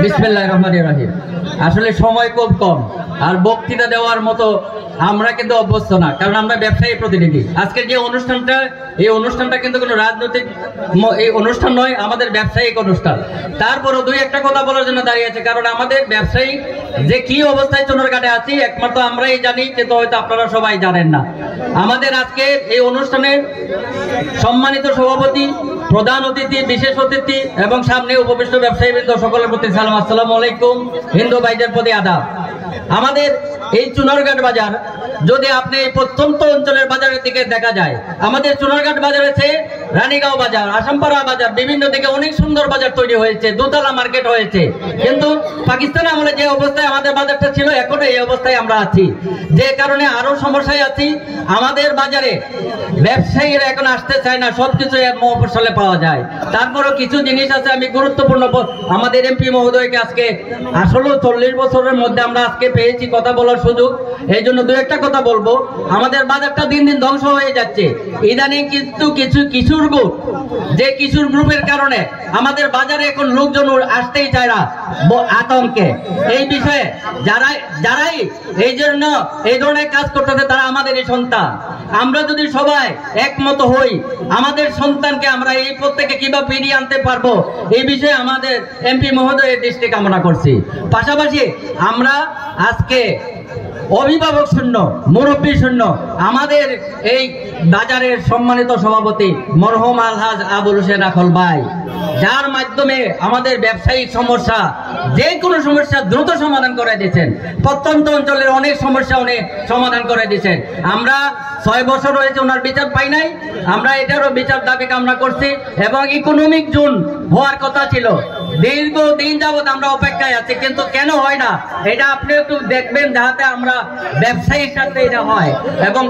বিসমিল্লাহির রহমানির রহিম। আসলে সময় খুব কম, আর বক্তৃতা দেওয়ার মতো আমরা কিন্তু অভ্যস্ত না, কারণ আমরা ব্যবসায়ী প্রতিনিধি। আজকের যে অনুষ্ঠানটা, এই অনুষ্ঠানটা কিন্তু কোনো রাজনৈতিক এই অনুষ্ঠান নয়, আমাদের ব্যবসায়িক অনুষ্ঠান। তারপরও দুই একটা কথা বলার জন্য দাঁড়িয়ে আছে, কারণ আমাদের ব্যবসায়ী যে কি অবস্থায় চুনারঘাটে আছি একমাত্র আমরাই জানি, কিন্তু হয়তো আপনারা সবাই জানেন না। আমাদের আজকে এই অনুষ্ঠানের সম্মানিত সভাপতি, প্রধান অতিথি, বিশেষ অতিথি এবং সামনে উপবিষ্ট ব্যবসায়ীবৃন্দ সকলের প্রতি সালাম, আসসালামু আলাইকুম, হিন্দু ভাইদের প্রতি আদাব। আমাদের এই চুনারঘাট বাজার যদি আপনি এই প্রত্যন্ত অঞ্চলের বাজারের দিকে দেখা যায়, আমাদের চুনারঘাট বাজার আছে, রানীগাঁও বাজার, আসামপাড়া বাজার, বিভিন্ন দিকে অনেক সুন্দর বাজার তৈরি হয়েছে, দোতলা মার্কেট হয়েছে। কিন্তু পাকিস্তান আমলে যে অবস্থায় আমাদের বাজারটা ছিল, এখনো এই অবস্থায় আমরা আছি, যে কারণে আরো সমস্যায় আছি। আমাদের বাজারে ব্যবসায়ীরা এখন আসতে চায় না, সবকিছু মফস্বলে পাওয়া যায়। তারপরও কিছু জিনিস আছে, আমি গুরুত্বপূর্ণ আমাদের এমপি মহোদয়কে আজকে আসলে 40 বছরের মধ্যে আমরা আজকে পেয়েছি কথা বলার সুযোগ, এই জন্য দু একটা কথা বলবো। আমাদের বাজারটা দিন দিন ধ্বংস হয়ে যাচ্ছে ইদানিং, কিন্তু কিছু কিশোর গ্রুপ, যে কিশোর গ্রুপের কারণে আমাদের বাজারে এখন লোকজন আসতেই চায় না আতঙ্কে। এই বিষয়ে যারাই এই জন্য এই ধরনের কাজ করতেছে, তারা আমাদেরই সন্তান। আমরা যদি সবাই একমত হই, আমাদের সন্তানকে আমরা এই পথ থেকে কিভাবে ফিরিয়ে আনতে পারবো, এই বিষয়ে আমাদের এমপি মহোদয়ের দৃষ্টি কামনা করছি। পাশাপাশি আমরা আজকে অভিভাবক শূন্য, মুরব্বী শূন্য, আমাদের এই বাজারের সম্মানিত সভাপতি মরহুম আলহাজ আবুল হোসেন রাখল ভাই, যার মাধ্যমে আমাদের ব্যবসায়িক সমস্যা, যে কোনো সমস্যা দ্রুত সমাধান করে দিচ্ছেন। প্রত্যন্ত অঞ্চলের অনেক সমস্যা উনি সমাধান করে দিচ্ছেন। আমরা 6 বছর হয়েছে ওনার বিচার পাই নাই, আমরা এটারও বিচার দাবি কামনা করছি। এবং ইকোনমিক জোন হওয়ার কথা ছিল, দীর্ঘদিন যাবৎ আমরা অপেক্ষায় আছি, কিন্তু কেন হয় না এটা আপনি একটু দেখবেন, যাতে আমরা ব্যবসায়ীর সাথে এটা হয়। এবং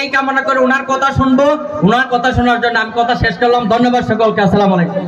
এই কামনা করে ওনার কথা শুনবো। ওনার কথা শোনার জন্য আমি কথা শেষ করলাম। ধন্যবাদ সকলকে, আসসালামু আলাইকুম।